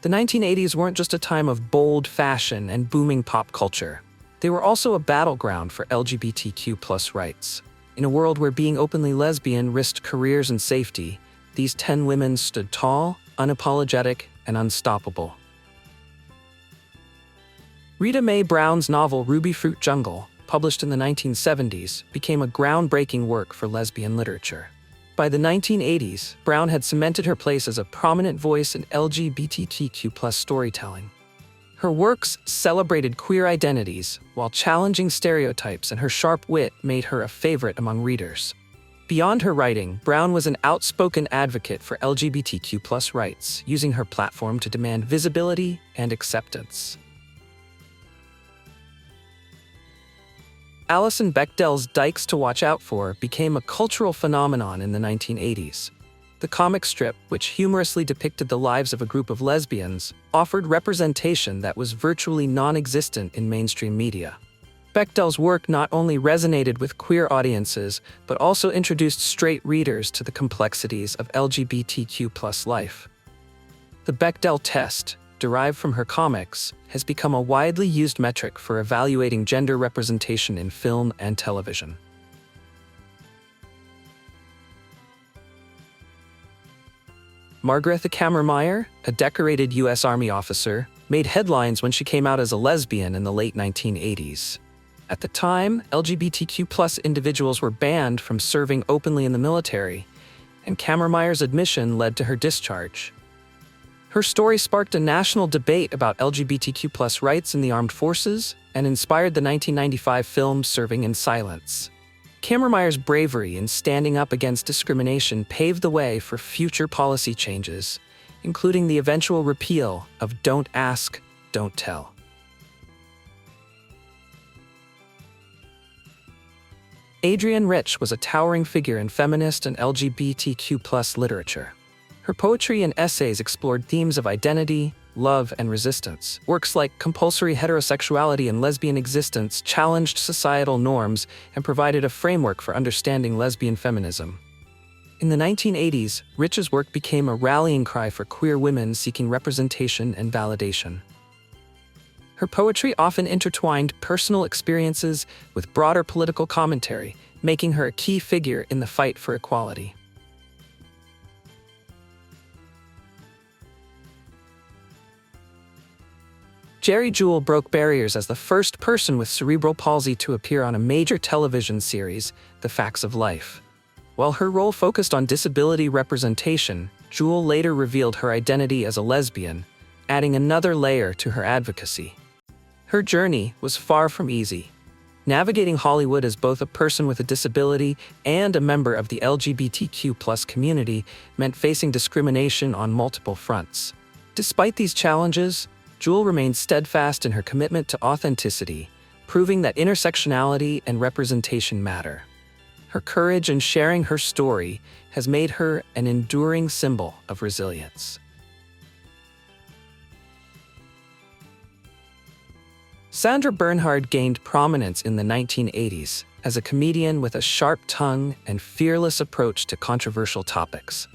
The 1980s weren't just a time of bold fashion and booming pop culture. They were also a battleground for LGBTQ+ rights. In a world where being openly lesbian risked careers and safety, these 10 women stood tall, unapologetic, and unstoppable. Rita Mae Brown's novel Ruby Fruit Jungle, published in the 1970s, became a groundbreaking work for lesbian literature. By the 1980s, Brown had cemented her place as a prominent voice in LGBTQ+ storytelling. Her works celebrated queer identities while challenging stereotypes, and her sharp wit made her a favorite among readers. Beyond her writing, Brown was an outspoken advocate for LGBTQ+ rights, using her platform to demand visibility and acceptance. Alison Bechdel's Dykes to Watch Out For became a cultural phenomenon in the 1980s. The comic strip, which humorously depicted the lives of a group of lesbians, offered representation that was virtually non-existent in mainstream media. Bechdel's work not only resonated with queer audiences, but also introduced straight readers to the complexities of LGBTQ+ life. The Bechdel test, derived from her comics, has become a widely used metric for evaluating gender representation in film and television. Margarethe Cammermeyer, a decorated U.S. Army officer, made headlines when she came out as a lesbian in the late 1980s. At the time, LGBTQ+ individuals were banned from serving openly in the military, and Cammermeyer's admission led to her discharge. Her story sparked a national debate about LGBTQ+ rights in the armed forces and inspired the 1995 film Serving in Silence. Cammermeyer's bravery in standing up against discrimination paved the way for future policy changes, including the eventual repeal of Don't Ask, Don't Tell. Adrienne Rich was a towering figure in feminist and LGBTQ+ literature. Her poetry and essays explored themes of identity, love, and resistance. Works like Compulsory Heterosexuality and Lesbian Existence challenged societal norms and provided a framework for understanding lesbian feminism. In the 1980s, Rich's work became a rallying cry for queer women seeking representation and validation. Her poetry often intertwined personal experiences with broader political commentary, making her a key figure in the fight for equality. Gerri Jewell broke barriers as the first person with cerebral palsy to appear on a major television series, The Facts of Life. While her role focused on disability representation, Jewell later revealed her identity as a lesbian, adding another layer to her advocacy. Her journey was far from easy. Navigating Hollywood as both a person with a disability and a member of the LGBTQ+ community meant facing discrimination on multiple fronts. Despite these challenges, Jewell remained steadfast in her commitment to authenticity, proving that intersectionality and representation matter. Her courage in sharing her story has made her an enduring symbol of resilience. Sandra Bernhard gained prominence in the 1980s as a comedian with a sharp tongue and fearless approach to controversial topics.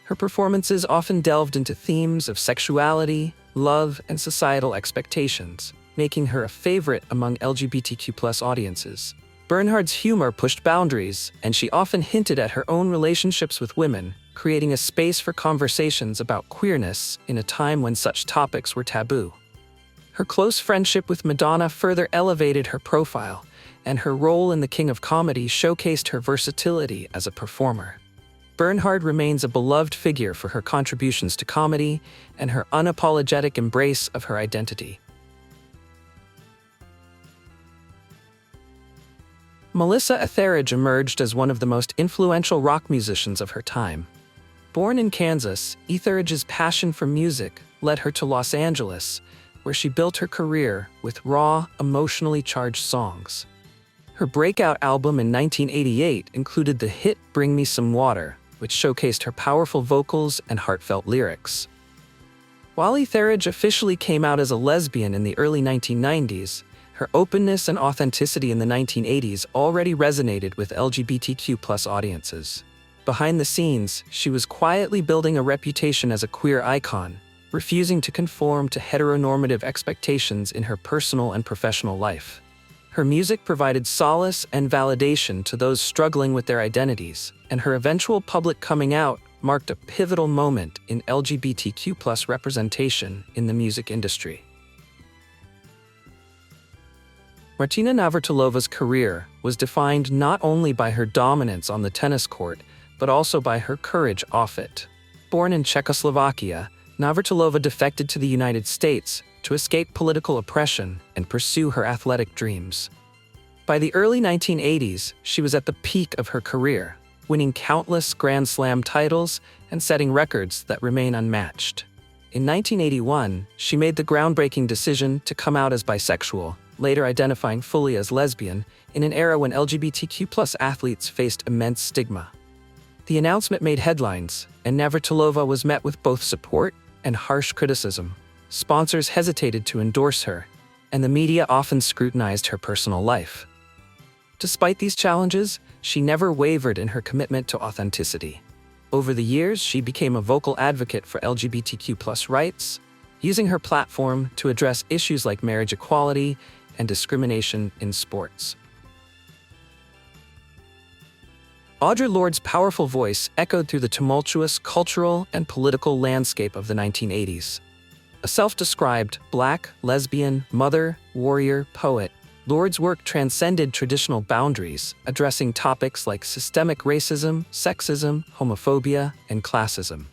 Her performances often delved into themes of sexuality, love, and societal expectations, making her a favorite among LGBTQ+ audiences. Bernhard's humor pushed boundaries, and she often hinted at her own relationships with women, creating a space for conversations about queerness in a time when such topics were taboo. Her close friendship with Madonna further elevated her profile, and her role in The King of Comedy showcased her versatility as a performer. Bernhard remains a beloved figure for her contributions to comedy and her unapologetic embrace of her identity. Melissa Etheridge emerged as one of the most influential rock musicians of her time. Born in Kansas, Etheridge's passion for music led her to Los Angeles, where she built her career with raw, emotionally charged songs. Her breakout album in 1988 included the hit Bring Me Some Water, which showcased her powerful vocals and heartfelt lyrics. While Etheridge officially came out as a lesbian in the early 1990s, her openness and authenticity in the 1980s already resonated with LGBTQ+ audiences. Behind the scenes, she was quietly building a reputation as a queer icon, refusing to conform to heteronormative expectations in her personal and professional life. Her music provided solace and validation to those struggling with their identities, and her eventual public coming out marked a pivotal moment in LGBTQ+ representation in the music industry. Martina Navratilova's career was defined not only by her dominance on the tennis court, but also by her courage off it. Born in Czechoslovakia, Navratilova defected to the United States to escape political oppression and pursue her athletic dreams. By the early 1980s, she was at the peak of her career, winning countless Grand Slam titles and setting records that remain unmatched. In 1981, she made the groundbreaking decision to come out as bisexual, later identifying fully as lesbian, in an era when LGBTQ+ athletes faced immense stigma. The announcement made headlines, and Navratilova was met with both support and harsh criticism. Sponsors hesitated to endorse her, and the media often scrutinized her personal life. Despite these challenges, she never wavered in her commitment to authenticity. Over the years, she became a vocal advocate for LGBTQ+ rights, using her platform to address issues like marriage equality and discrimination in sports. Audre Lorde's powerful voice echoed through the tumultuous cultural and political landscape of the 1980s. A self-described Black, lesbian, mother, warrior, poet, Lorde's work transcended traditional boundaries, addressing topics like systemic racism, sexism, homophobia, and classism.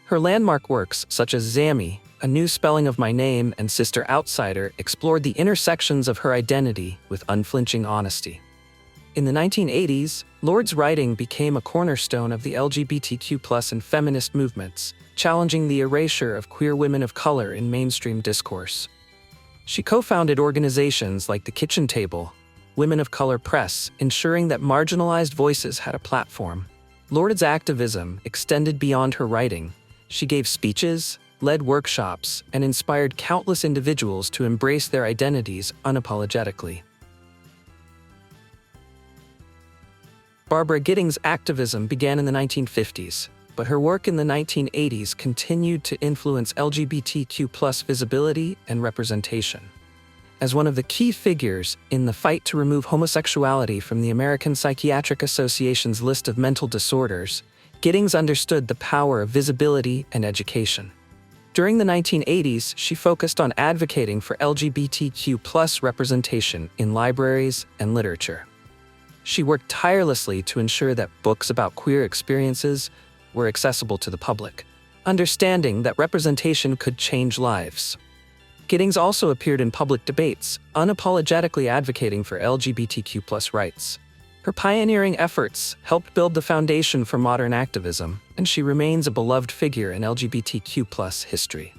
Her landmark works, such as Zammy, A New Spelling of My Name, and Sister Outsider, explored the intersections of her identity with unflinching honesty. In the 1980s, Lorde's writing became a cornerstone of the LGBTQ+ and feminist movements, challenging the erasure of queer women of color in mainstream discourse. She co-founded organizations like the Kitchen Table, Women of Color Press, ensuring that marginalized voices had a platform. Lorde's activism extended beyond her writing. She gave speeches, led workshops, and inspired countless individuals to embrace their identities unapologetically. Barbara Gittings' activism began in the 1950s, but her work in the 1980s continued to influence LGBTQ+ visibility and representation. As one of the key figures in the fight to remove homosexuality from the American Psychiatric Association's list of mental disorders, Gittings understood the power of visibility and education. During the 1980s, she focused on advocating for LGBTQ+ representation in libraries and literature. She worked tirelessly to ensure that books about queer experiences were accessible to the public, understanding that representation could change lives. Gittings also appeared in public debates, unapologetically advocating for LGBTQ+ rights. Her pioneering efforts helped build the foundation for modern activism, and she remains a beloved figure in LGBTQ+ history.